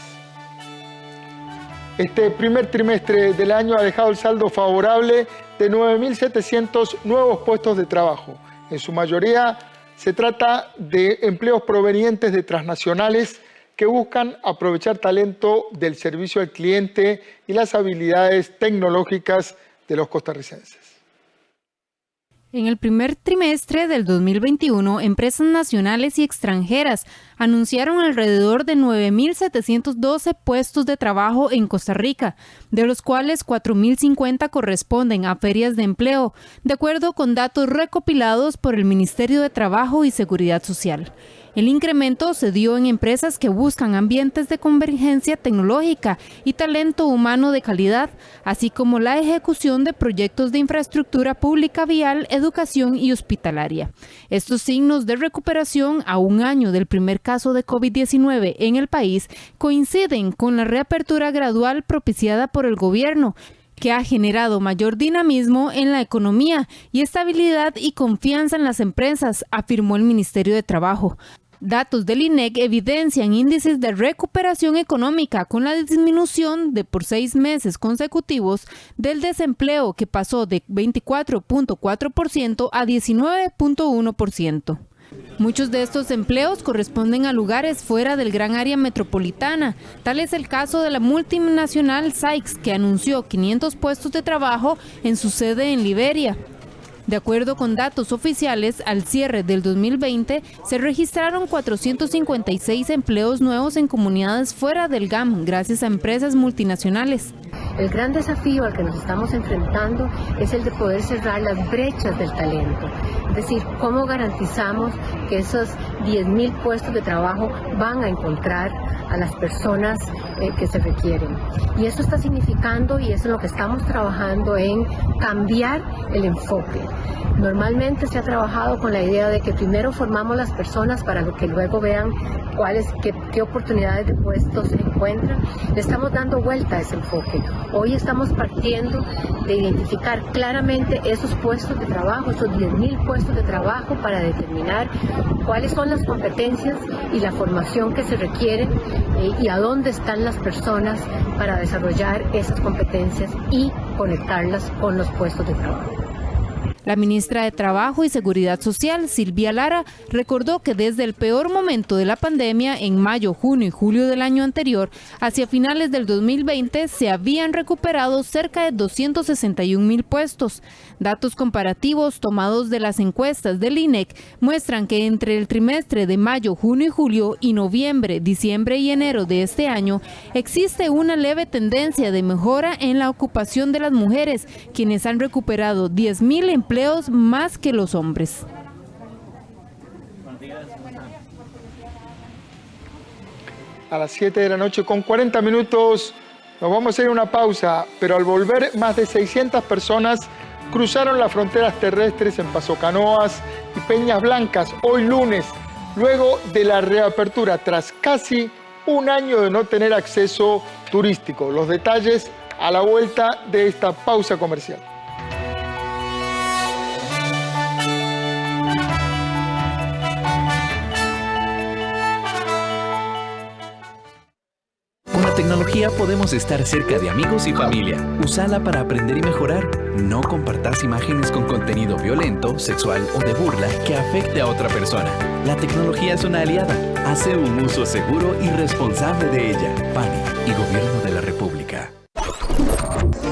Este primer trimestre del año ha dejado el saldo favorable de 9.700 nuevos puestos de trabajo. En su mayoría se trata de empleos provenientes de transnacionales que buscan aprovechar talento del servicio al cliente y las habilidades tecnológicas de los costarricenses. En el primer trimestre del 2021, empresas nacionales y extranjeras anunciaron alrededor de 9.712 puestos de trabajo en Costa Rica, de los cuales 4.050 corresponden a ferias de empleo, de acuerdo con datos recopilados por el Ministerio de Trabajo y Seguridad Social. El incremento se dio en empresas que buscan ambientes de convergencia tecnológica y talento humano de calidad, así como la ejecución de proyectos de infraestructura pública vial, educación y hospitalaria. Estos signos de recuperación a un año del primer caso de COVID-19 en el país coinciden con la reapertura gradual propiciada por el gobierno, que ha generado mayor dinamismo en la economía y estabilidad y confianza en las empresas, afirmó el Ministerio de Trabajo. Datos del INEC evidencian índices de recuperación económica con la disminución de por 6 meses consecutivos del desempleo, que pasó de 24.4% a 19.1%. Muchos de estos empleos corresponden a lugares fuera del gran área metropolitana. Tal es el caso de la multinacional Sykes, que anunció 500 puestos de trabajo en su sede en Liberia. De acuerdo con datos oficiales, al cierre del 2020 se registraron 456 empleos nuevos en comunidades fuera del GAM, gracias a empresas multinacionales. El gran desafío al que nos estamos enfrentando es el de poder cerrar las brechas del talento. Es decir, cómo garantizamos que esos 10.000 puestos de trabajo van a encontrar a las personas que se requieren. Y eso está significando, y eso es lo que estamos trabajando, en cambiar el enfoque. Normalmente se ha trabajado con la idea de que primero formamos las personas para que luego vean qué oportunidades de puestos se encuentran. Le estamos dando vuelta a ese enfoque. Hoy estamos partiendo de identificar claramente esos puestos de trabajo, esos 10.000 puestos de trabajo, para determinar cuáles son las competencias y la formación que se requieren y a dónde están las personas para desarrollar esas competencias y conectarlas con los puestos de trabajo. La ministra de Trabajo y Seguridad Social, Silvia Lara, recordó que desde el peor momento de la pandemia, en mayo, junio y julio del año anterior, hacia finales del 2020, se habían recuperado cerca de 261.000 puestos. Datos comparativos tomados de las encuestas del INEC muestran que entre el trimestre de mayo, junio y julio y noviembre, diciembre y enero de este año, existe una leve tendencia de mejora en la ocupación de las mujeres, quienes han recuperado 10.000 empleos más que los hombres. A las 7 de la noche con 40 minutos nos vamos a ir a una pausa, pero al volver más de 600 personas cruzaron las fronteras terrestres en Paso Canoas y Peñas Blancas hoy lunes luego de la reapertura tras casi un año de no tener acceso turístico. Los detalles a la vuelta de esta pausa comercial. Con la tecnología podemos estar cerca de amigos y familia. Úsala para aprender y mejorar. No compartas imágenes con contenido violento, sexual o de burla que afecte a otra persona. La tecnología es una aliada. Hace un uso seguro y responsable de ella. PANI y Gobierno de la República.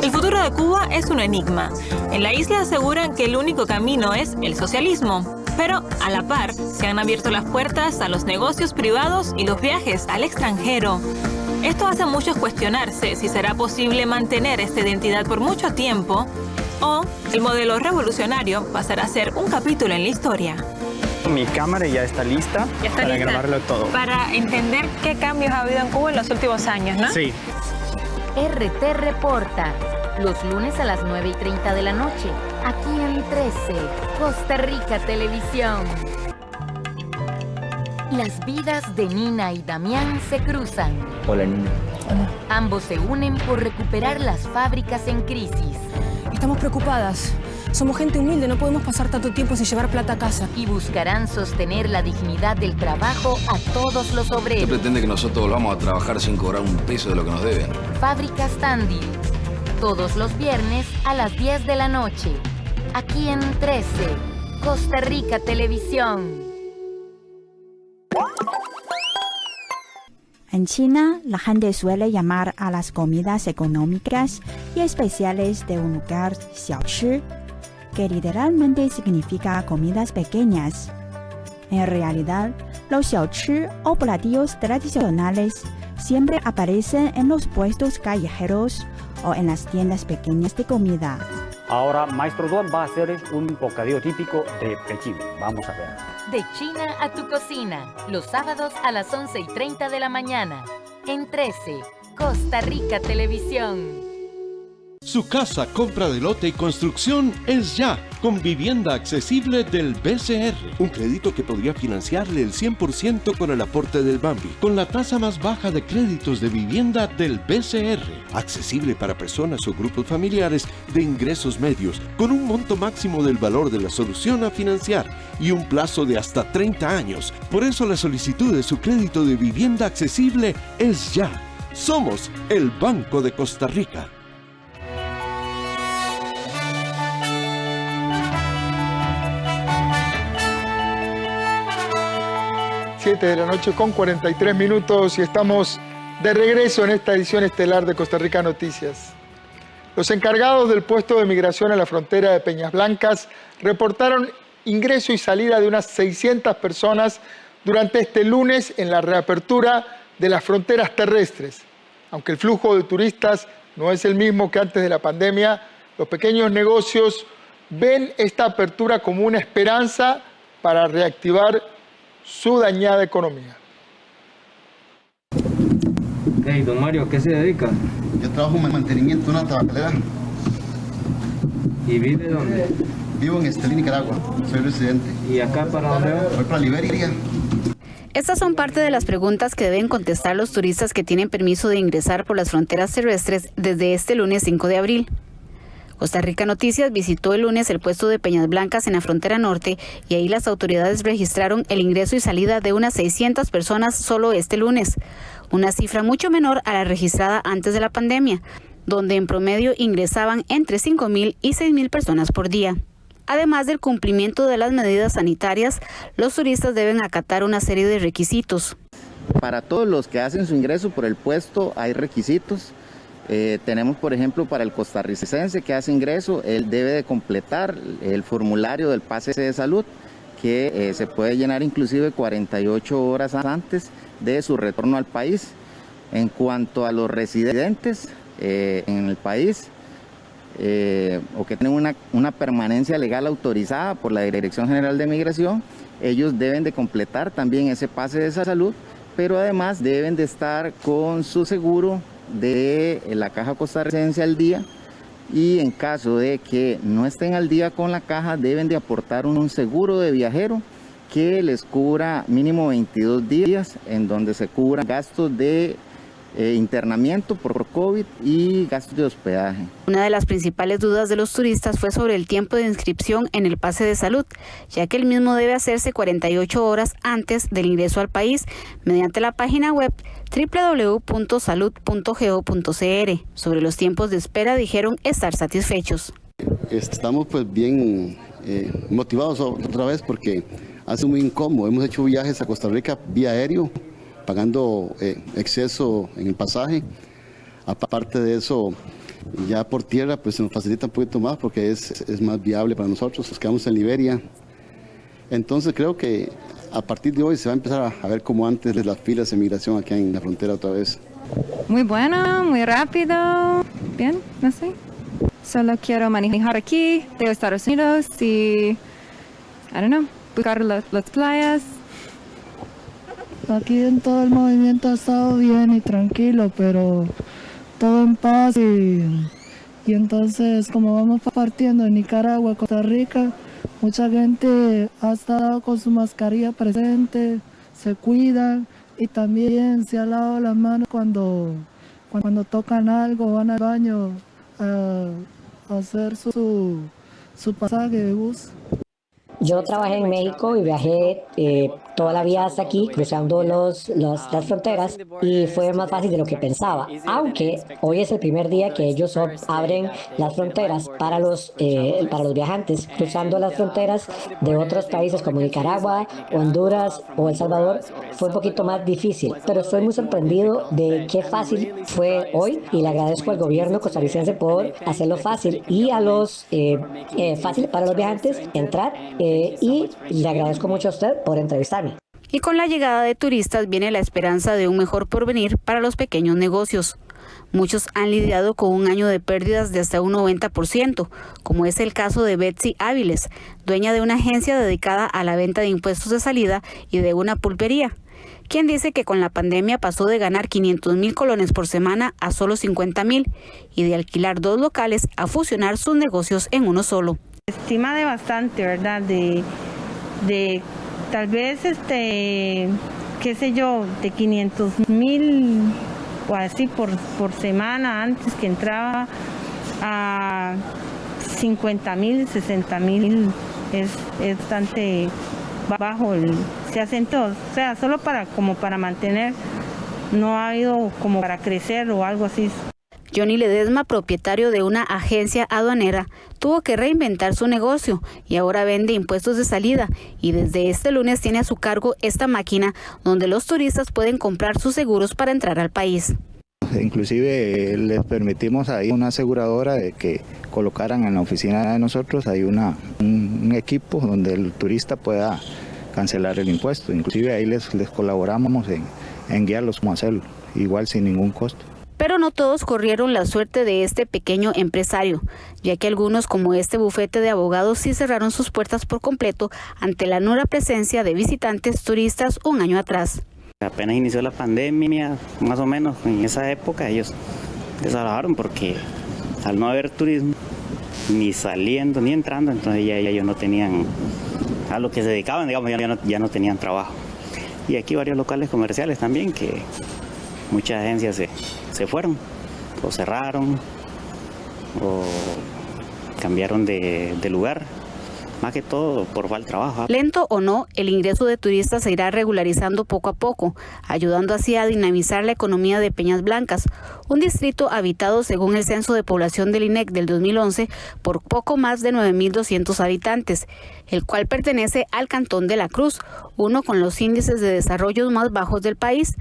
El futuro de Cuba es un enigma. En la isla aseguran que el único camino es el socialismo. Pero, a la par, se han abierto las puertas a los negocios privados y los viajes al extranjero. Esto hace a muchos cuestionarse si será posible mantener esta identidad por mucho tiempo o el modelo revolucionario pasará a ser un capítulo en la historia. Mi cámara ya está lista para grabarlo todo. Para entender qué cambios ha habido en Cuba en los últimos años, ¿no? Sí. RT Reporta, los lunes a las 9:30 de la noche, aquí en 13, Costa Rica Televisión. Las vidas de Nina y Damián se cruzan. Hola, Nina. Hola. Ambos se unen por recuperar las fábricas en crisis. Estamos preocupadas. Somos gente humilde, no podemos pasar tanto tiempo sin llevar plata a casa. Y buscarán sostener la dignidad del trabajo a todos los obreros. ¿Usted pretende que nosotros volvamos a trabajar sin cobrar un peso de lo que nos deben? Fábricas Tandil, todos los viernes a las 10 de la noche. Aquí en 13, Costa Rica Televisión. En China, la gente suele llamar a las comidas económicas y especiales de un lugar xiaochi, que literalmente significa comidas pequeñas. En realidad, los xiaochi o platillos tradicionales siempre aparecen en los puestos callejeros o en las tiendas pequeñas de comida. Ahora, Maestro Duan va a hacer un bocadillo típico de Pekín. Vamos a ver. De China a tu cocina, los sábados a las 11:30 de la mañana. En 13, Costa Rica Televisión. Su casa, compra de lote y construcción es ya, con vivienda accesible del BCR. Un crédito que podría financiarle el 100% con el aporte del Bambi, con la tasa más baja de créditos de vivienda del BCR. Accesible para personas o grupos familiares de ingresos medios, con un monto máximo del valor de la solución a financiar y un plazo de hasta 30 años. Por eso la solicitud de su crédito de vivienda accesible es ya. Somos el Banco de Costa Rica. 7 de la noche con 43 minutos y estamos de regreso en esta edición estelar de Costa Rica Noticias. Los encargados del puesto de migración en la frontera de Peñas Blancas reportaron ingreso y salida de unas 600 personas durante este lunes en la reapertura de las fronteras terrestres. Aunque el flujo de turistas no es el mismo que antes de la pandemia, los pequeños negocios ven esta apertura como una esperanza para reactivar su dañada economía. Hey, don Mario, ¿a qué se dedica? Yo trabajo en mantenimiento de una tabacalera. ¿Y vive dónde? Vivo en Estelí, Nicaragua. Soy residente. ¿Y acá para dónde va? Voy para Liberia. Estas son parte de las preguntas que deben contestar los turistas que tienen permiso de ingresar por las fronteras terrestres desde este lunes 5 de abril. Costa Rica Noticias visitó el lunes el puesto de Peñas Blancas en la frontera norte y ahí las autoridades registraron el ingreso y salida de unas 600 personas solo este lunes, una cifra mucho menor a la registrada antes de la pandemia, donde en promedio ingresaban entre 5.000 y 6.000 personas por día. Además del cumplimiento de las medidas sanitarias, los turistas deben acatar una serie de requisitos. Para todos los que hacen su ingreso por el puesto hay requisitos. Tenemos, por ejemplo, para el costarricense que hace ingreso, él debe de completar el formulario del pase de salud, que se puede llenar inclusive 48 horas antes de su retorno al país. En cuanto a los residentes en el país, o que tienen una permanencia legal autorizada por la Dirección General de Migración, ellos deben de completar también ese pase de salud, pero además deben de estar con su seguro de la Caja Costarricense al día, y en caso de que no estén al día con la caja deben de aportar un seguro de viajero que les cubra mínimo 22 días, en donde se cubran gastos de internamiento por COVID y gastos de hospedaje. Una de las principales dudas de los turistas fue sobre el tiempo de inscripción en el pase de salud, ya que el mismo debe hacerse 48 horas antes del ingreso al país mediante la página web www.salud.go.cr. Sobre los tiempos de espera dijeron estar satisfechos. Estamos pues bien motivados otra vez porque ha sido muy incómodo. Hemos hecho viajes a Costa Rica vía aéreo, pagando exceso en el pasaje. Aparte de eso, ya por tierra pues se nos facilita un poquito más porque es más viable para nosotros. Nos quedamos en Liberia. Entonces creo que a partir de hoy se va a empezar a ver como antes de las filas de migración aquí en la frontera otra vez. Muy bueno, muy rápido, bien, no sé. Solo quiero manejar aquí de Estados Unidos y, I don't know, buscar las playas. Aquí en todo el movimiento ha estado bien y tranquilo, pero todo en paz y entonces como vamos partiendo de Nicaragua a Costa Rica, mucha gente ha estado con su mascarilla presente, se cuidan y también se ha lavado las manos cuando tocan algo, van al baño a hacer su pasaje de bus. Yo trabajé en México y viajé toda la vida hasta aquí, cruzando las fronteras, y fue más fácil de lo que pensaba. Aunque hoy es el primer día que ellos abren las fronteras para los viajantes, cruzando las fronteras de otros países como Nicaragua, Honduras o El Salvador, fue un poquito más difícil. Pero estoy muy sorprendido de qué fácil fue hoy y le agradezco al gobierno costarricense por hacerlo fácil y fácil para los viajantes entrar. Y le agradezco mucho a usted por entrevistarme. Y con la llegada de turistas viene la esperanza de un mejor porvenir para los pequeños negocios. Muchos han lidiado con un año de pérdidas de hasta un 90%, como es el caso de Betsy Áviles, dueña de una agencia dedicada a la venta de impuestos de salida y de una pulpería, quien dice que con la pandemia pasó de ganar 500,000 colones por semana a solo 50,000 y de alquilar 2 locales a fusionar sus negocios en uno solo. Estima de bastante, ¿verdad? De tal vez, qué sé yo, de 500,000 o así por semana antes que entraba a 50,000, 60,000 es bastante bajo, se asentó, o sea, solo para mantener, no ha habido como para crecer o algo así. Johnny Ledesma, propietario de una agencia aduanera, tuvo que reinventar su negocio y ahora vende impuestos de salida, y desde este lunes tiene a su cargo esta máquina donde los turistas pueden comprar sus seguros para entrar al país. Inclusive les permitimos ahí una aseguradora de que colocaran en la oficina de nosotros ahí un equipo donde el turista pueda cancelar el impuesto. Inclusive ahí les colaboramos en guiarlos cómo hacerlo, igual sin ningún costo. Pero no todos corrieron la suerte de este pequeño empresario, ya que algunos, como este bufete de abogados, sí cerraron sus puertas por completo ante la nula presencia de visitantes turistas un año atrás. Apenas inició la pandemia, más o menos en esa época ellos desalajaron porque al no haber turismo, ni saliendo ni entrando, entonces ya ellos no tenían, a lo que se dedicaban, digamos, ya no tenían trabajo. Y aquí varios locales comerciales también que muchas agencias se fueron, o cerraron, o cambiaron de lugar, más que todo por falta de trabajo. Lento o no, el ingreso de turistas se irá regularizando poco a poco, ayudando así a dinamizar la economía de Peñas Blancas, un distrito habitado según el censo de población del INEC del 2011 por poco más de 9,200 habitantes, el cual pertenece al Cantón de la Cruz, uno con los índices de desarrollo más bajos del país,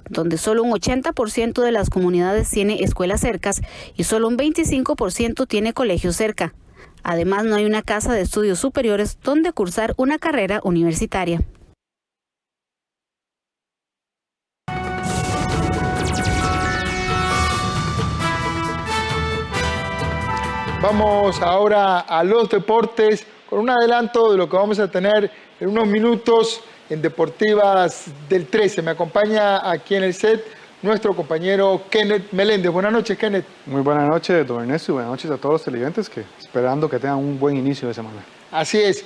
donde solo un 80% de las comunidades tiene escuelas cercas y solo un 25% tiene colegios cerca. Además, no hay una casa de estudios superiores donde cursar una carrera universitaria. Vamos ahora a los deportes con un adelanto de lo que vamos a tener en unos minutos en Deportivas del 13. Me acompaña aquí en el set nuestro compañero Kenneth Meléndez. Buenas noches, Kenneth. Muy buenas noches, don Ernesto, y buenas noches a todos los televidentes, esperando que tengan un buen inicio de semana. Así es.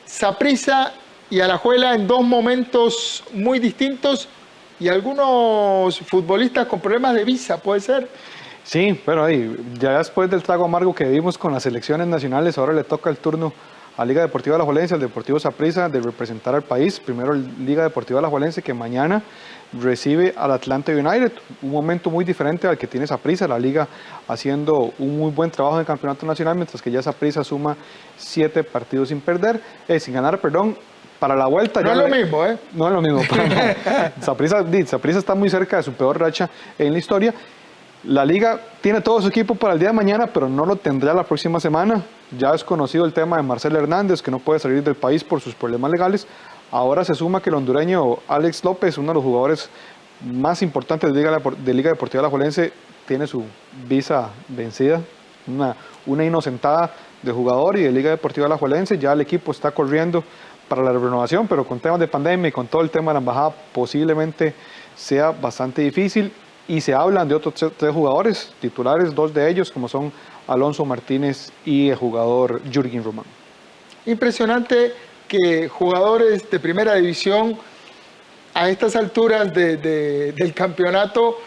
Saprissa y Alajuela en dos momentos muy distintos y algunos futbolistas con problemas de visa, ¿puede ser? Sí, pero ahí, ya después del trago amargo que vimos con las selecciones nacionales, ahora le toca el turno a Liga Deportiva Alajuelense, al Deportivo Saprissa, de representar al país. Primero Liga Deportiva Alajuelense, que mañana recibe al Atlanta United, un momento muy diferente al que tiene Saprissa, la Liga haciendo un muy buen trabajo en el campeonato nacional, mientras que ya Saprissa suma 7 partidos sin perder, sin ganar, perdón. Para la vuelta... No es lo mismo, ¿eh? No es lo mismo. Saprissa está muy cerca de su peor racha en la historia. La Liga tiene todo su equipo para el día de mañana, pero no lo tendrá la próxima semana. Ya es conocido el tema de Marcel Hernández, que no puede salir del país por sus problemas legales. Ahora se suma que el hondureño Alex López, uno de los jugadores más importantes de Liga Deportiva Alajuelense, tiene su visa vencida. Una inocentada de jugador y de Liga Deportiva Alajuelense. Ya el equipo está corriendo para la renovación, pero con temas de pandemia y con todo el tema de la embajada posiblemente sea bastante difícil. Y se hablan de otros 3 jugadores titulares, 2 de ellos como son Alonso Martínez y el jugador Jürgen Román. Impresionante que jugadores de primera división a estas alturas del campeonato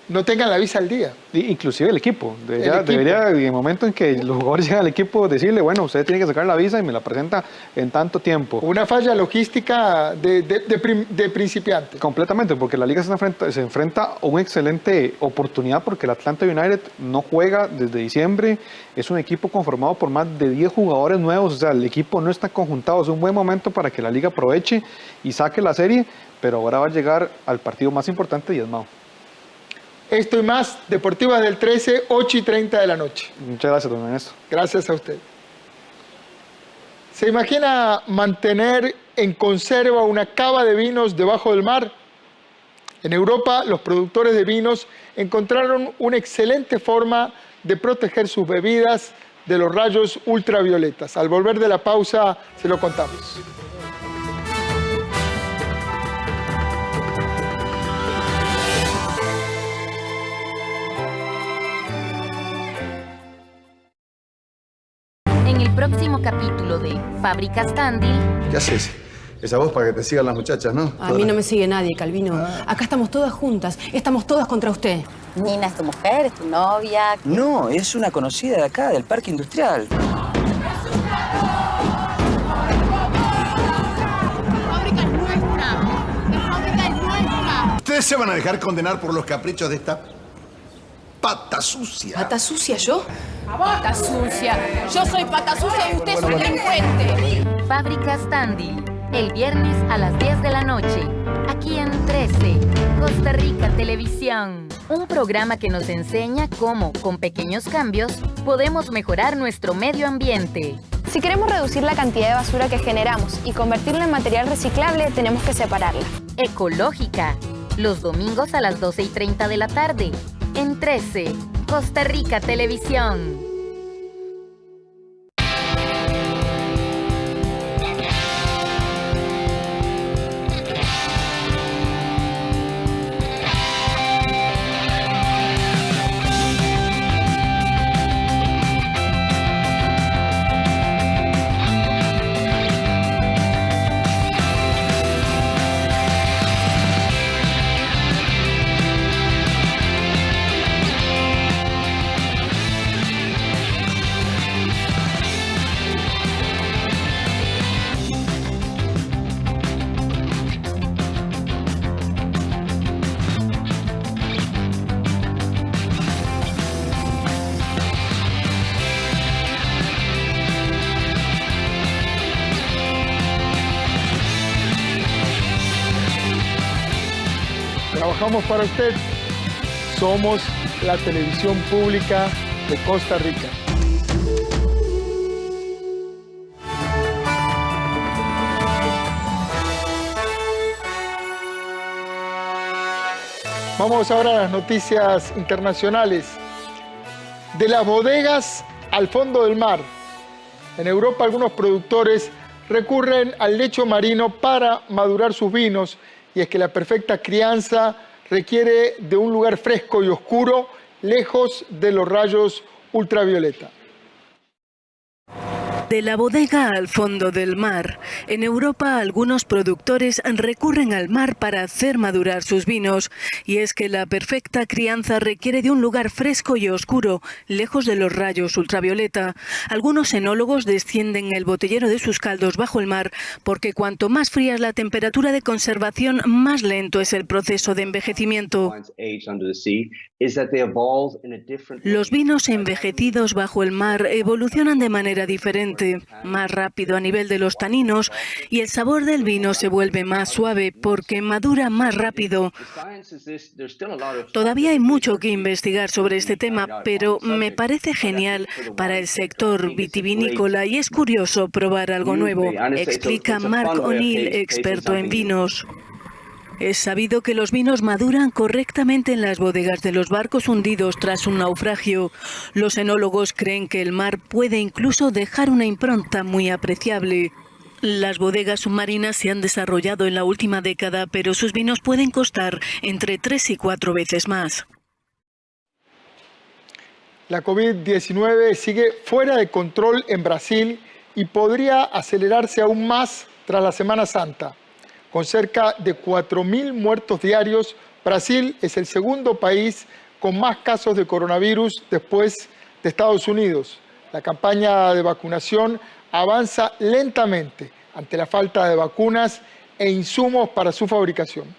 no tengan la visa al día. Inclusive el equipo. Debería, en el momento en que los jugadores llegan al equipo, decirle, bueno, usted tiene que sacar la visa y me la presenta en tanto tiempo. Una falla logística de principiante. Completamente, porque la Liga se enfrenta a una excelente oportunidad, porque el Atlanta United no juega desde diciembre, es un equipo conformado por más de 10 jugadores nuevos, o sea, el equipo no está conjuntado, es un buen momento para que la Liga aproveche y saque la serie, pero ahora va a llegar al partido más importante, diezmado. Esto y más, Deportivas del 13, 8:30 de la noche. Muchas gracias, don Ernesto. Gracias a usted. ¿Se imagina mantener en conserva una cava de vinos debajo del mar? En Europa, los productores de vinos encontraron una excelente forma de proteger sus bebidas de los rayos ultravioletas. Al volver de la pausa, se lo contamos. En el próximo capítulo de Fábricas Tandil... ¿Qué haces? Esa voz para que te sigan las muchachas, ¿no? A mí no me sigue nadie, Calvino. Acá estamos todas juntas. Estamos todas contra usted. Nina es tu mujer, es tu novia. No, es una conocida de acá, del Parque Industrial. La fábrica es nuestra. La fábrica es nuestra. Ustedes se van a dejar condenar por los caprichos de esta pata sucia. ¿Pata sucia yo? Pata sucia. Yo soy pata sucia y usted es un delincuente. Fábricas Tandil, el viernes a las 10 de la noche, aquí en 13, Costa Rica Televisión. Un programa que nos enseña cómo, con pequeños cambios, podemos mejorar nuestro medio ambiente. Si queremos reducir la cantidad de basura que generamos y convertirla en material reciclable, tenemos que separarla. Ecológica, los domingos a las 12:30 de la tarde, en 13, Costa Rica Televisión. Trabajamos para usted. Somos la televisión pública de Costa Rica. Vamos ahora a las noticias internacionales. De las bodegas al fondo del mar. En Europa, algunos productores recurren al lecho marino para madurar sus vinos, y es que la perfecta crianza requiere de un lugar fresco y oscuro, lejos de los rayos ultravioleta. De la bodega al fondo del mar. En Europa, algunos productores recurren al mar para hacer madurar sus vinos. Y es que la perfecta crianza requiere de un lugar fresco y oscuro, lejos de los rayos ultravioleta. Algunos enólogos descienden el botellero de sus caldos bajo el mar, porque cuanto más fría es la temperatura de conservación, más lento es el proceso de envejecimiento. Los vinos envejecidos bajo el mar evolucionan de manera diferente, más rápido a nivel de los taninos, y el sabor del vino se vuelve más suave porque madura más rápido. Todavía hay mucho que investigar sobre este tema, pero me parece genial para el sector vitivinícola y es curioso probar algo nuevo, explica Mark O'Neill, experto en vinos. Es sabido que los vinos maduran correctamente en las bodegas de los barcos hundidos tras un naufragio. Los enólogos creen que el mar puede incluso dejar una impronta muy apreciable. Las bodegas submarinas se han desarrollado en la última década, pero sus vinos pueden costar entre 3 y 4 veces más. La COVID-19 sigue fuera de control en Brasil y podría acelerarse aún más tras la Semana Santa. Con cerca de 4.000 muertos diarios, Brasil es el segundo país con más casos de coronavirus después de Estados Unidos. La campaña de vacunación avanza lentamente ante la falta de vacunas e insumos para su fabricación.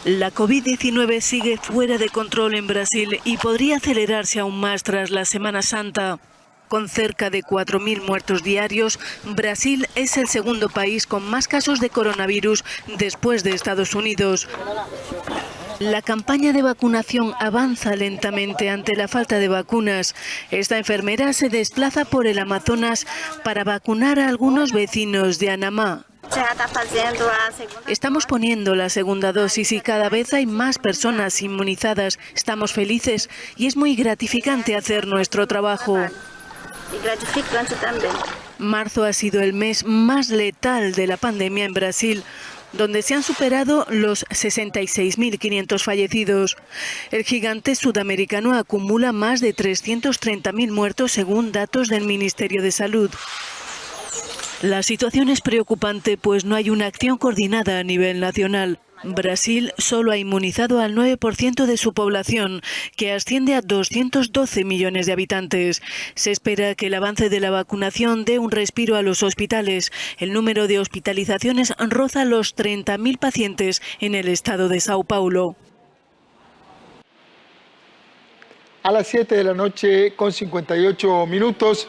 La COVID-19 sigue fuera de control en Brasil y podría acelerarse aún más tras la Semana Santa. Con cerca de 4.000 muertos diarios, Brasil es el segundo país con más casos de coronavirus después de Estados Unidos. La campaña de vacunación avanza lentamente ante la falta de vacunas. Esta enfermera se desplaza por el Amazonas para vacunar a algunos vecinos de Anamá. Estamos poniendo la segunda dosis y cada vez hay más personas inmunizadas. Estamos felices y es muy gratificante hacer nuestro trabajo. Y gratificante también. Marzo ha sido el mes más letal de la pandemia en Brasil, donde se han superado los 66.500 fallecidos. El gigante sudamericano acumula más de 330.000 muertos según datos del Ministerio de Salud. La situación es preocupante, pues no hay una acción coordinada a nivel nacional. Brasil solo ha inmunizado al 9% de su población, que asciende a 212 millones de habitantes. Se espera que el avance de la vacunación dé un respiro a los hospitales. El número de hospitalizaciones roza los 30.000 pacientes en el estado de Sao Paulo. A las 7 de la noche con 58 minutos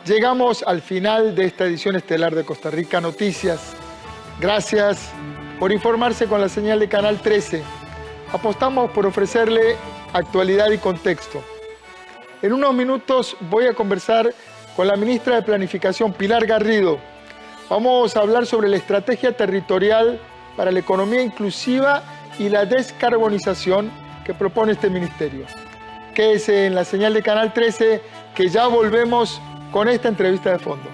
llegamos al final de esta edición estelar de Costa Rica Noticias. Gracias por informarse con la señal de Canal 13. Apostamos por ofrecerle actualidad y contexto. En unos minutos voy a conversar con la ministra de Planificación, Pilar Garrido. Vamos a hablar sobre la estrategia territorial para la economía inclusiva y la descarbonización que propone este ministerio. Quédese en la señal de Canal 13, que ya volvemos con esta entrevista de fondo.